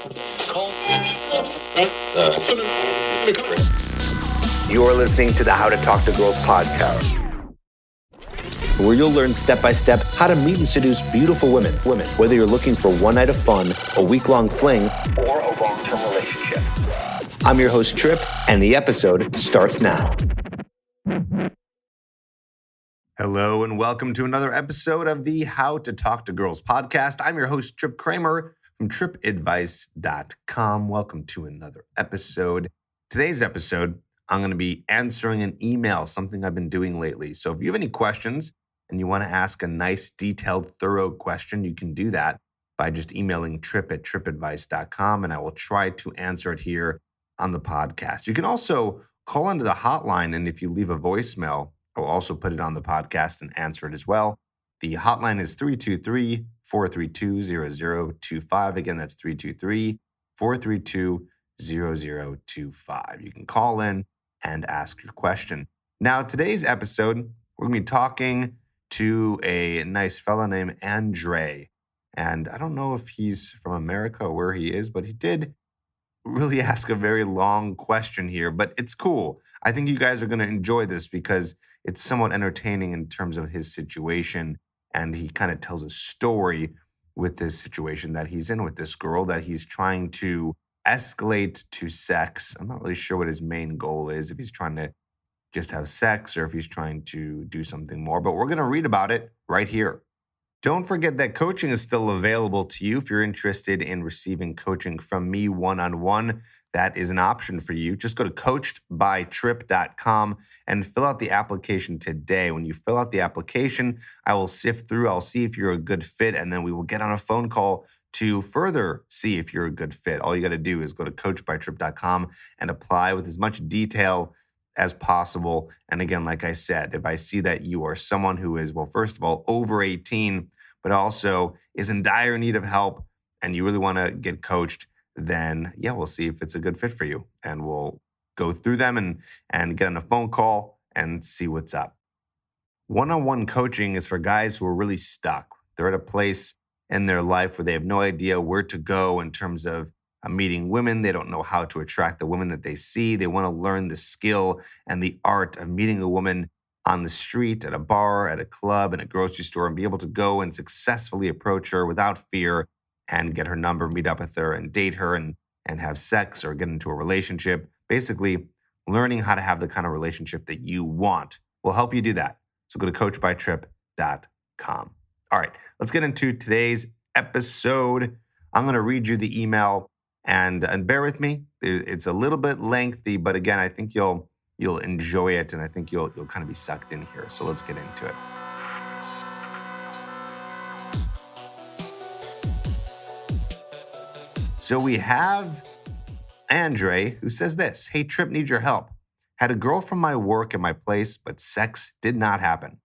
You're listening to the How to Talk to Girls podcast, where you'll learn step by step how to meet and seduce beautiful women. Whether you're looking for one night of fun, a week-long fling, or a long-term relationship. I'm your host, Trip, and the episode starts now. Hello, and welcome to another episode of the How to Talk to Girls podcast. I'm your host, Trip Kramer from tripadvice.com. Welcome to another episode. Today's episode, I'm going to be answering an email, something I've been doing lately. So if you have any questions and you want to ask a nice, detailed, thorough question, you can do that by just emailing trip@tripadvice.com, and I will try to answer it here on the podcast. You can also call into the hotline, and if you leave a voicemail, I'll also put it on the podcast and answer it as well. The hotline is 323-432-0025. Again, that's 323-432-0025. You can call in and ask your question. Now, today's episode, we're going to be talking to a nice fella named Andre. And I don't know if he's from America or where he is, but he did really ask a very long question here, but it's cool. I think you guys are going to enjoy this because it's somewhat entertaining in terms of his situation, and he kind of tells a story with this situation that he's in with this girl that he's trying to escalate to sex. I'm not really sure what his main goal is, if he's trying to just have sex or if he's trying to do something more, but we're going to read about it right here. Don't forget that coaching is still available to you. If you're interested in receiving coaching from me one-on-one, that is an option for you. Just go to coachedbytrip.com and fill out the application today. When you fill out the application, I will sift through. I'll see if you're a good fit, and then we will get on a phone call to further see if you're a good fit. All you got to do is go to coachedbytrip.com and apply with as much detail as possible. And again, like I said, if I see that you are someone who is, well, first of all, over 18, but also is in dire need of help and you really want to get coached, then yeah, we'll see if it's a good fit for you. And we'll go through them and get on a phone call and see what's up. One-on-one coaching is for guys who are really stuck. They're at a place in their life where they have no idea where to go in terms of meeting women. They don't know how to attract the women that they see. They want to learn the skill and the art of meeting a woman on the street, at a bar, at a club, in a grocery store, and be able to go and successfully approach her without fear and get her number, meet up with her and date her and have sex or get into a relationship. Basically, learning how to have the kind of relationship that you want will help you do that. So go to coachedbytrip.com. All right, let's get into today's episode. I'm going to read you the email. And bear with me, it's a little bit lengthy, but again, I think you'll enjoy it, and I think you'll kind of be sucked in here. So let's get into it. So we have Andre, who says this: "Hey, Trip, need your help. Had a girl from my work at my place, but sex did not happen.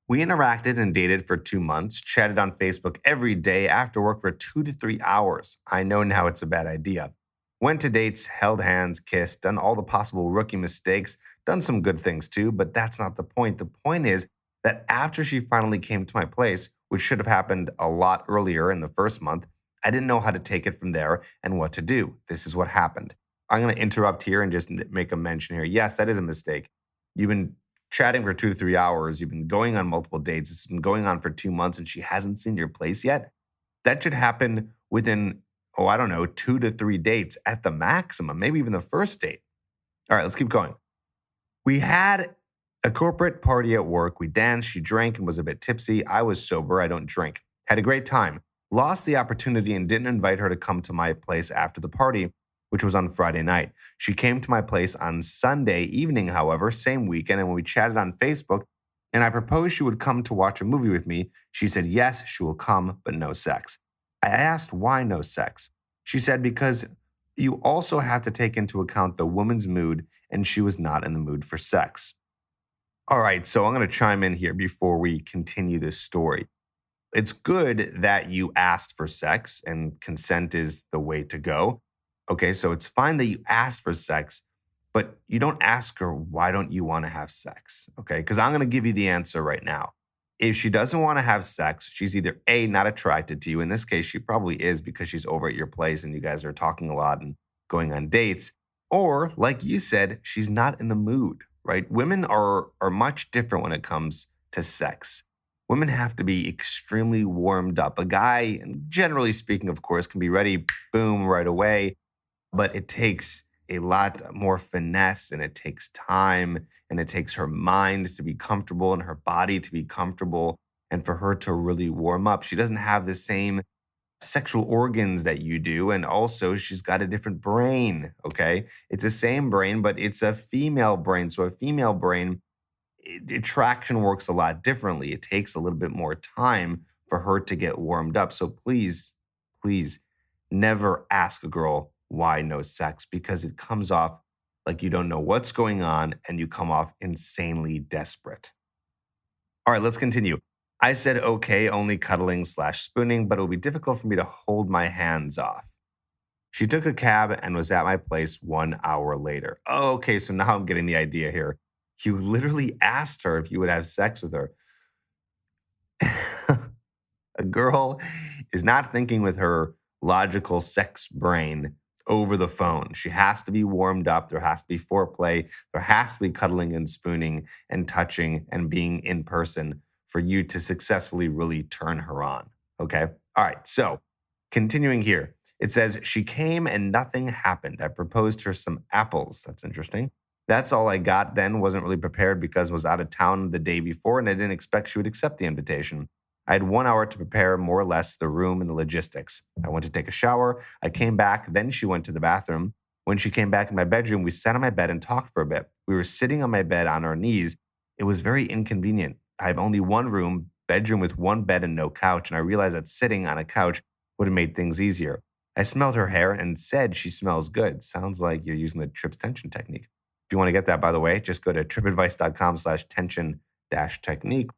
We interacted and dated for 2 months, chatted on Facebook every day after work for 2 to 3 hours. I know now it's a bad idea. Went to dates, held hands, kissed, done all the possible rookie mistakes, done some good things too, but that's not the point. The point is that after she finally came to my place, which should have happened a lot earlier in the first month, I didn't know how to take it from there and what to do. This is what happened." I'm going to interrupt here and just make a mention here. Yes, that is a mistake. You've been chatting for 2 to 3 hours. You've been going on multiple dates. It's been going on for 2 months and she hasn't seen your place yet. That should happen within, 2 to 3 dates at the maximum, maybe even the first date. All right, let's keep going. "We had a corporate party at work. We danced, she drank and was a bit tipsy. I was sober, I don't drink. Had a great time. Lost the opportunity and didn't invite her to come to my place after the party, which was on Friday night. She came to my place on Sunday evening, however, same weekend, and when we chatted on Facebook, and I proposed she would come to watch a movie with me, she said yes, she will come, but no sex. I asked why no sex. She said because you also have to take into account the woman's mood, and she was not in the mood for sex." All right, so I'm going to chime in here before we continue this story. It's good that you asked for sex, and consent is the way to go. Okay, so it's fine that you asked for sex, but you don't ask her, why don't you want to have sex? Okay, because I'm going to give you the answer right now. If she doesn't want to have sex, she's either A, not attracted to you. In this case, she probably is because she's over at your place and you guys are talking a lot and going on dates. Or, like you said, she's not in the mood, right? Women are much different when it comes to sex. Women have to be extremely warmed up. A guy, and generally speaking, of course, can be ready, boom, right away. But it takes a lot more finesse and it takes time and it takes her mind to be comfortable and her body to be comfortable and for her to really warm up. She doesn't have the same sexual organs that you do. And also, she's got a different brain. Okay. It's the same brain, but it's a female brain. So, a female brain, attraction works a lot differently. It takes a little bit more time for her to get warmed up. So, please never ask a girl why no sex because it comes off like you don't know what's going on and you come off insanely desperate. All right, let's continue. I said, okay, only cuddling slash spooning, but it will be difficult for me to hold my hands off. She took a cab and was at my place 1 hour later. Oh, okay, so now I'm getting the idea here. You literally asked her if you would have sex with her. A girl is not thinking with her logical sex brain over the phone. She has to be warmed up. There has to be foreplay. There has to be cuddling and spooning and touching and being in person for you to successfully really turn her on. Okay. All right. So continuing here, it says, she came and nothing happened. I proposed her some apples. That's interesting. That's all I got then. Wasn't really prepared because I was out of town the day before and I didn't expect she would accept the invitation. I had 1 hour to prepare more or less the room and the logistics. I went to take a shower. I came back. Then she went to the bathroom. When she came back in my bedroom, we sat on my bed and talked for a bit. We were sitting on my bed on our knees. It was very inconvenient. I have only one room, bedroom with one bed and no couch. And I realized that sitting on a couch would have made things easier. I smelled her hair and said she smells good. Sounds like you're using the Trips tension technique. If you want to get that, by the way, just go to tripadvice.com/tension-technique.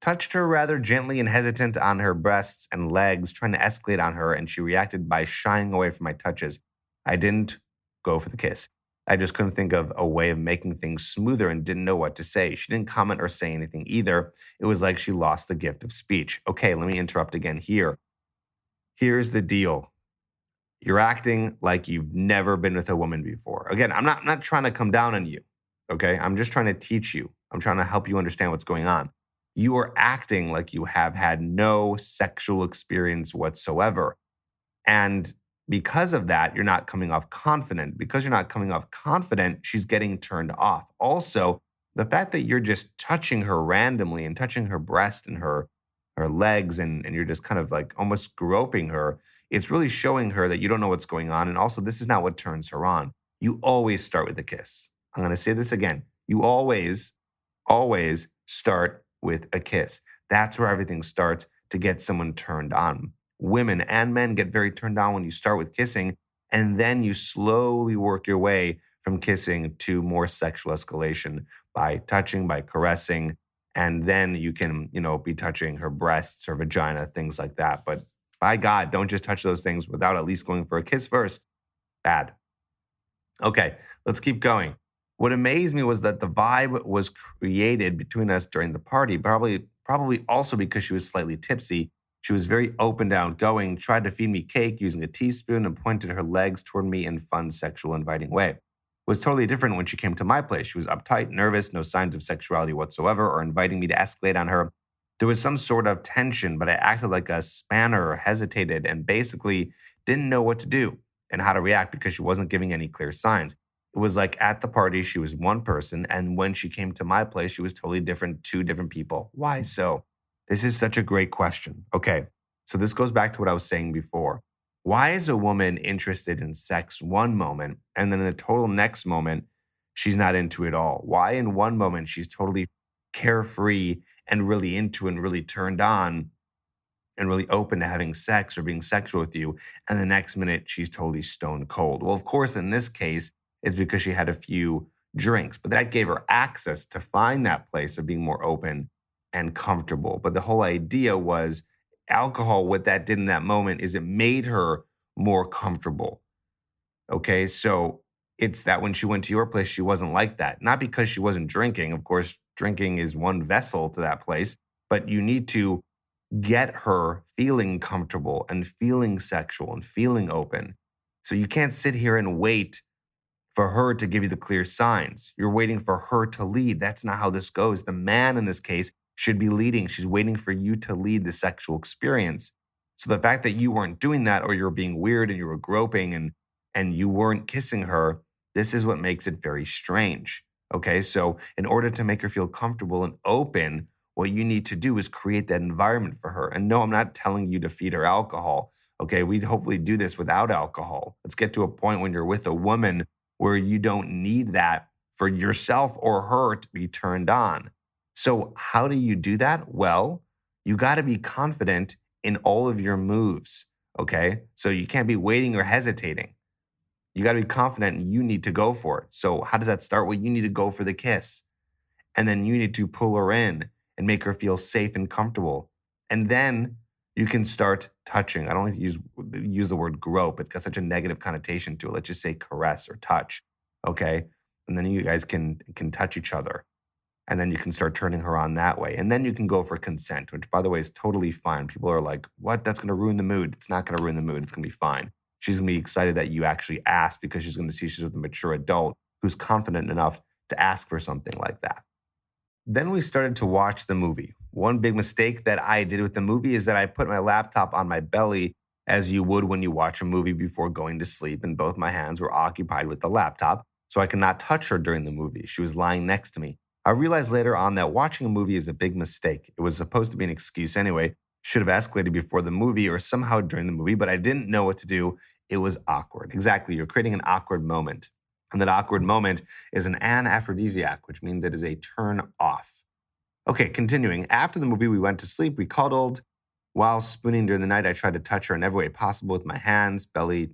Touched her rather gently and hesitant on her breasts and legs, trying to escalate on her, and she reacted by shying away from my touches. I didn't go for the kiss. I just couldn't think of a way of making things smoother and didn't know what to say. She didn't comment or say anything either. It was like she lost the gift of speech. Okay, let me interrupt again here. Here's the deal. You're acting like you've never been with a woman before. Again, I'm not trying to come down on you, okay? I'm just trying to teach you. I'm trying to help you understand what's going on. You are acting like you have had no sexual experience whatsoever. And because of that, you're not coming off confident. Because you're not coming off confident, she's getting turned off. Also, the fact that you're just touching her randomly and touching her breast and her legs and you're just kind of like almost groping her, it's really showing her that you don't know what's going on. And also, this is not what turns her on. You always start with a kiss. I'm going to say this again. You always start with a kiss. That's where everything starts to get someone turned on. Women and men get very turned on when you start with kissing, and then you slowly work your way from kissing to more sexual escalation by touching, by caressing, and then you can, be touching her breasts, her vagina, things like that. But by God, don't just touch those things without at least going for a kiss first. Bad. Okay, let's keep going. What amazed me was that the vibe was created between us during the party, probably also because she was slightly tipsy. She was very open to outgoing, tried to feed me cake using a teaspoon, and pointed her legs toward me in fun, sexual, inviting way. It was totally different when she came to my place. She was uptight, nervous, no signs of sexuality whatsoever, or inviting me to escalate on her. There was some sort of tension, but I acted like a spanner, hesitated, and basically didn't know what to do and how to react because she wasn't giving any clear signs. It was like at the party, she was one person, and when she came to my place, she was totally different, two different people. Why so? This is such a great question. Okay, so this goes back to what I was saying before. Why is a woman interested in sex one moment, and then in the total next moment, she's not into it all? Why in one moment, she's totally carefree and really into and really turned on and really open to having sex or being sexual with you, and the next minute, she's totally stone cold? Well, of course, in this case, it's because she had a few drinks, but that gave her access to find that place of being more open and comfortable. But the whole idea was alcohol, what that did in that moment is it made her more comfortable. Okay, so it's that when she went to your place, she wasn't like that. Not because she wasn't drinking. Of course, drinking is one vessel to that place, but you need to get her feeling comfortable and feeling sexual and feeling open. So you can't sit here and wait for her to give you the clear signs. You're waiting for her to lead. That's not how this goes. The man in this case should be leading. She's waiting for you to lead the sexual experience. So the fact that you weren't doing that, or you're being weird and you were groping and you weren't kissing her, this is what makes it very strange. Okay? So in order to make her feel comfortable and open, what you need to do is create that environment for her. And no, I'm not telling you to feed her alcohol. Okay? We'd hopefully do this without alcohol. Let's get to a point when you're with a woman where you don't need that for yourself or her to be turned on. So how do you do that? Well, you got to be confident in all of your moves, okay? So you can't be waiting or hesitating. You got to be confident and you need to go for it. So how does that start? Well, you need to go for the kiss. And then you need to pull her in and make her feel safe and comfortable. And then you can start touching. I don't like to use the word grope. It's got such a negative connotation to it. Let's just say caress or touch, okay? And then you guys can touch each other. And then you can start turning her on that way. And then you can go for consent, which, by the way, is totally fine. People are like, what? That's going to ruin the mood. It's not going to ruin the mood. It's going to be fine. She's going to be excited that you actually asked because she's going to see she's with a mature adult who's confident enough to ask for something like that. Then we started to watch the movie. One big mistake that I did with the movie is that I put my laptop on my belly, as you would when you watch a movie before going to sleep, and both my hands were occupied with the laptop, so I could not touch her during the movie. She was lying next to me. I realized later on that watching a movie is a big mistake. It was supposed to be an excuse anyway. Should have escalated before the movie or somehow during the movie, but I didn't know what to do. It was awkward. Exactly. You're creating an awkward moment. And that awkward moment is an anaphrodisiac, which means it is a turn off. Okay, continuing. After the movie, we went to sleep. We cuddled. While spooning during the night, I tried to touch her in every way possible with my hands, belly,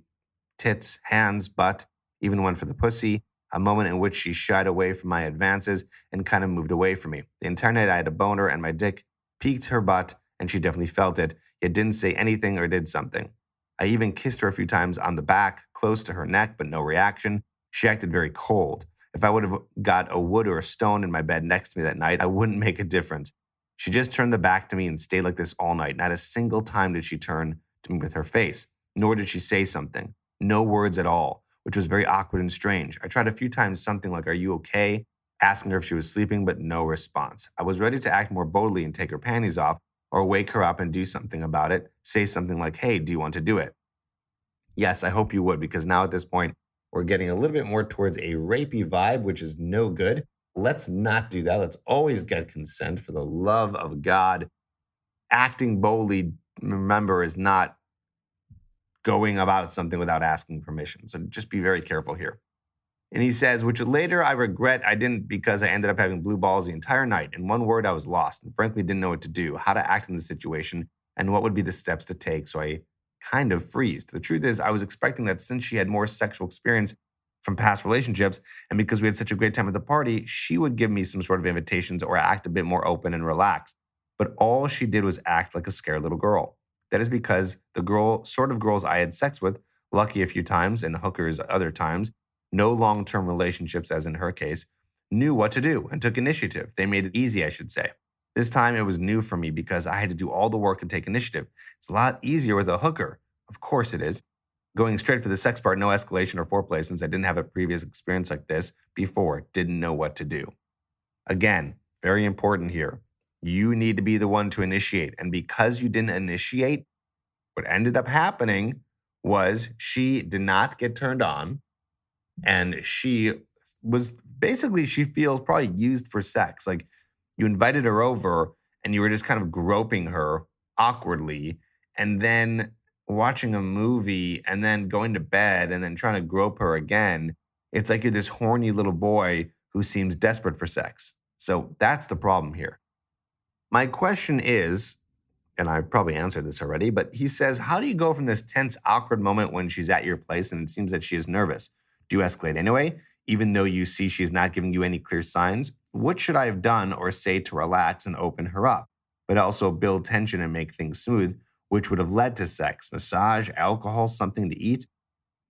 tits, hands, butt, even went for the pussy. A moment in which she shied away from my advances and kind of moved away from me. The entire night I had a boner and my dick peeked her butt and she definitely felt it, yet didn't say anything or did something. I even kissed her a few times on the back, close to her neck, but no reaction. She acted very cold. If I would have got a wood or a stone in my bed next to me that night, I wouldn't make a difference. She just turned the back to me and stayed like this all night. Not a single time did she turn to me with her face, nor did she say something. No words at all, which was very awkward and strange. I tried a few times something like, "Are you okay?" asking her if she was sleeping, but no response. I was ready to act more boldly and take her panties off or wake her up and do something about it, say something like, "Hey, do you want to do it?" Yes, I hope you would, because now at this point, we're getting a little bit more towards a rapey vibe, which is no good. Let's not do that. Let's always get consent for the love of God. Acting boldly, remember, is not going about something without asking permission. So just be very careful here. And he says, which later I regret I didn't, because I ended up having blue balls the entire night. In one word, I was lost and frankly didn't know what to do, how to act in the situation, and what would be the steps to take. So I kind of freezed. The truth is, I was expecting that since she had more sexual experience from past relationships, and because we had such a great time at the party, she would give me some sort of invitations or act a bit more open and relaxed. But all she did was act like a scared little girl. That is because the sort of girls I had sex with, lucky a few times and hookers other times, no long-term relationships as in her case, knew what to do and took initiative. They made it easy, I should say. This time it was new for me because I had to do all the work and take initiative. It's a lot easier with a hooker. Of course it is. Going straight for the sex part, no escalation or foreplay, since I didn't have a previous experience like this before, didn't know what to do. Again, very important here. You need to be the one to initiate. And because you didn't initiate, what ended up happening was she did not get turned on. And she feels probably used for sex. Like, you invited her over and you were just kind of groping her awkwardly, and then watching a movie and then going to bed and then trying to grope her again. It's like you're this horny little boy who seems desperate for sex. So that's the problem here. My question is, and I probably answered this already, but he says, how do you go from this tense, awkward moment when she's at your place and it seems that she is nervous? Do you escalate anyway, even though you see she's not giving you any clear signs? What should I have done or say to relax and open her up, but also build tension and make things smooth, which would have led to sex, massage, alcohol, something to eat?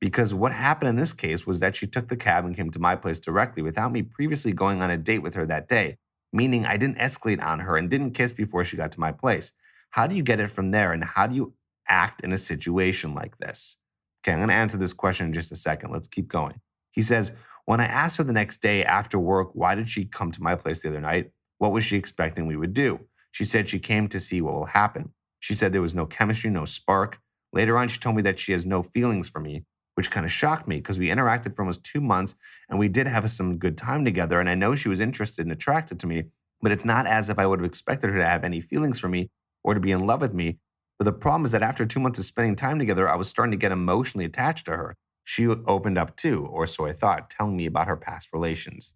Because what happened in this case was that she took the cab and came to my place directly without me previously going on a date with her that day. meaning I didn't escalate on her and didn't kiss before she got to my place. How do you get it from there? And how do you act in a situation like this? Okay, I'm going to answer this question in just a second. Let's keep going. He says, when I asked her the next day after work, why did she come to my place the other night? What was she expecting we would do? She said she came to see what will happen. She said there was no chemistry, no spark. Later on, she told me that she has no feelings for me, which kind of shocked me because we interacted for almost 2 months and we did have some good time together. And I know she was interested and attracted to me, but it's not as if I would have expected her to have any feelings for me or to be in love with me. But the problem is that after 2 months of spending time together, I was starting to get emotionally attached to her. She opened up too, or so I thought, telling me about her past relations.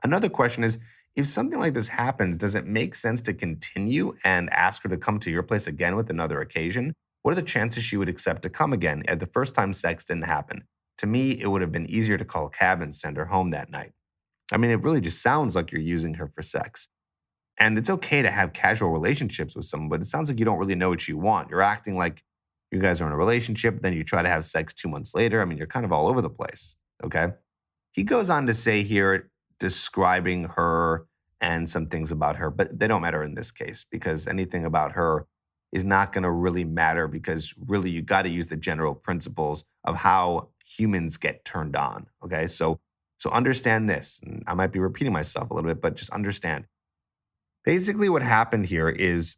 Another question is, if something like this happens, does it make sense to continue and ask her to come to your place again with another occasion? What are the chances she would accept to come again at the first time sex didn't happen? To me, it would have been easier to call a cab and send her home that night. I mean, it really just sounds like you're using her for sex. And it's okay to have casual relationships with someone, but it sounds like you don't really know what you want. You're acting like you guys are in a relationship, then you try to have sex 2 months later. I mean, you're kind of all over the place. Okay. He goes on to say here, describing her and some things about her, but they don't matter in this case because anything about her is not going to really matter because really you got to use the general principles of how humans get turned on. Okay. So understand this. And I might be repeating myself a little bit, but just understand. Basically, what happened here is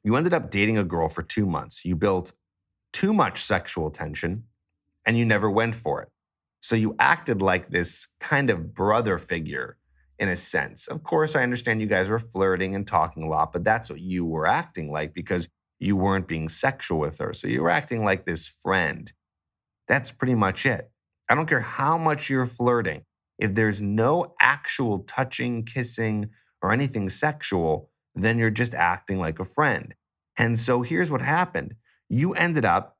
you ended up dating a girl for 2 months. You built too much sexual tension and you never went for it. So you acted like this kind of brother figure in a sense. Of course, I understand you guys were flirting and talking a lot, but that's what you were acting like because you weren't being sexual with her. So you were acting like this friend. That's pretty much it. I don't care how much you're flirting. If there's no actual touching, kissing, or anything sexual, then you're just acting like a friend. And so here's what happened. You ended up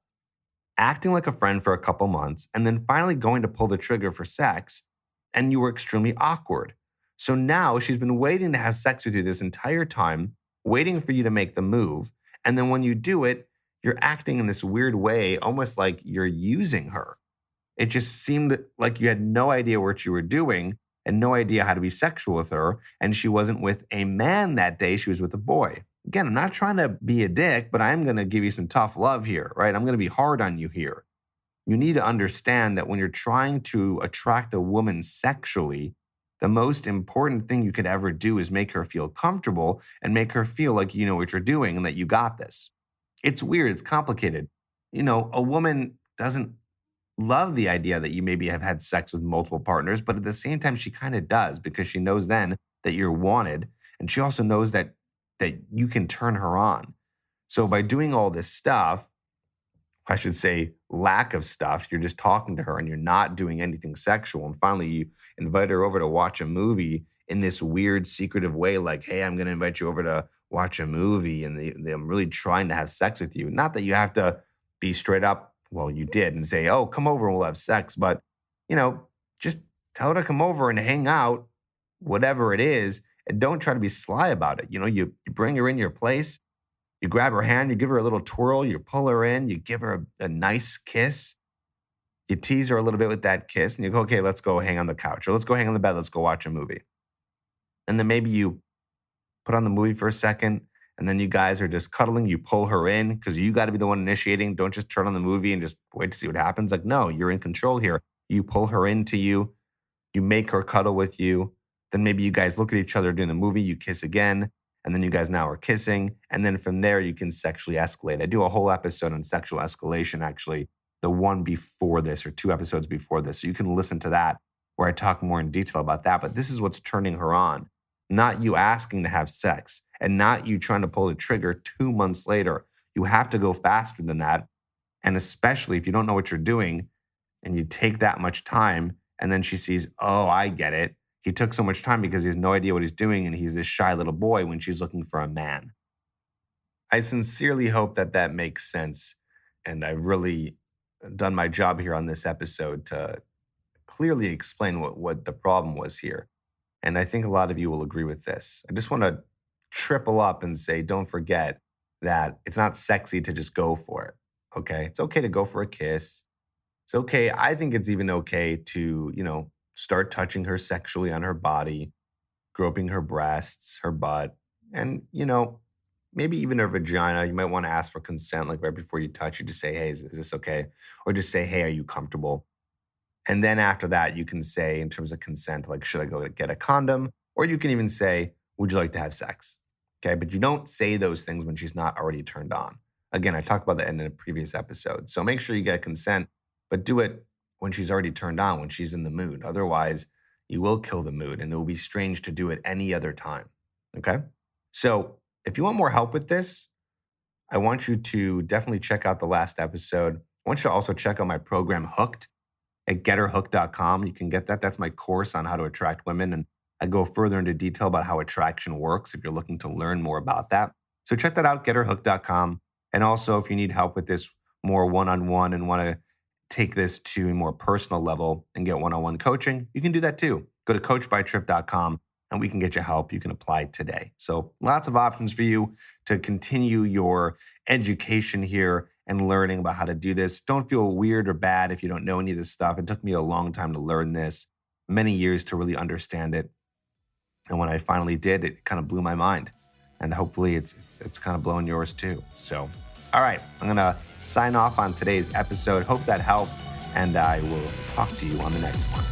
acting like a friend for a couple months and then finally going to pull the trigger for sex, and you were extremely awkward. So now she's been waiting to have sex with you this entire time, waiting for you to make the move. And then when you do it, you're acting in this weird way, almost like you're using her. It just seemed like you had no idea what you were doing and no idea how to be sexual with her. And she wasn't with a man that day, she was with a boy. Again, I'm not trying to be a dick, but I'm going to give you some tough love here, right? I'm going to be hard on you here. You need to understand that when you're trying to attract a woman sexually, the most important thing you could ever do is make her feel comfortable and make her feel like you know what you're doing and that you got this. It's weird, it's complicated. A woman doesn't love the idea that you maybe have had sex with multiple partners, but at the same time, she kind of does because she knows then that you're wanted. And she also knows that you can turn her on. So by doing all this stuff, I should say lack of stuff, you're just talking to her and you're not doing anything sexual. And finally, you invite her over to watch a movie in this weird, secretive way, like, hey, I'm going to invite you over to watch a movie. And I'm really trying to have sex with you. Not that you have to be straight up, well, you did, and say, oh, come over and we'll have sex. But, just tell her to come over and hang out, whatever it is. And don't try to be sly about it. You bring her in your place, you grab her hand, you give her a little twirl, you pull her in, you give her a nice kiss, you tease her a little bit with that kiss, and you go, okay, let's go hang on the couch, or let's go hang on the bed, let's go watch a movie. And then maybe you put on the movie for a second, and then you guys are just cuddling, you pull her in, because you got to be the one initiating. Don't just turn on the movie and just wait to see what happens. Like, no, you're in control here. You pull her into you, you make her cuddle with you, then maybe you guys look at each other during the movie, you kiss again, and then you guys now are kissing. And then from there, you can sexually escalate. I do a whole episode on sexual escalation, actually, the one before this or 2 episodes before this. So you can listen to that where I talk more in detail about that. But this is what's turning her on, not you asking to have sex and not you trying to pull the trigger 2 months later. You have to go faster than that. And especially if you don't know what you're doing and you take that much time and then she sees, oh, I get it. He took so much time because he has no idea what he's doing and he's this shy little boy when she's looking for a man. I sincerely hope that makes sense. And I've really done my job here on this episode to clearly explain what the problem was here. And I think a lot of you will agree with this. I just want to triple up and say, don't forget that it's not sexy to just go for it. Okay. It's okay to go for a kiss. It's okay. I think it's even okay to, start touching her sexually on her body. groping her breasts, her butt, and, maybe even her vagina. You might want to ask for consent, like right before you touch. You just say, hey, is this okay? Or just say, hey, are you comfortable? And then after that, you can say, in terms of consent, like, should I go get a condom? Or you can even say, would you like to have sex? Okay. But you don't say those things when she's not already turned on. Again, I talked about that in a previous episode. So make sure you get consent, but do it when she's already turned on, when she's in the mood. Otherwise, you will kill the mood and it will be strange to do it any other time. Okay. So if you want more help with this, I want you to definitely check out the last episode. I want you to also check out my program, Hooked, at getterhooked.com. You can get that. That's my course on how to attract women. And I go further into detail about how attraction works if you're looking to learn more about that. So check that out, getterhooked.com. And also, if you need help with this more one-on-one and want to take this to a more personal level and get one-on-one coaching, you can do that too. Go to coachbytrip.com and we can get you help. You can apply today. So lots of options for you to continue your education here and learning about how to do this. Don't feel weird or bad if you don't know any of this stuff. It took me a long time to learn this, many years to really understand it. And when I finally did, it kind of blew my mind. And hopefully it's kind of blowing yours too. So, all right, I'm gonna sign off on today's episode. Hope that helped, and I will talk to you on the next one.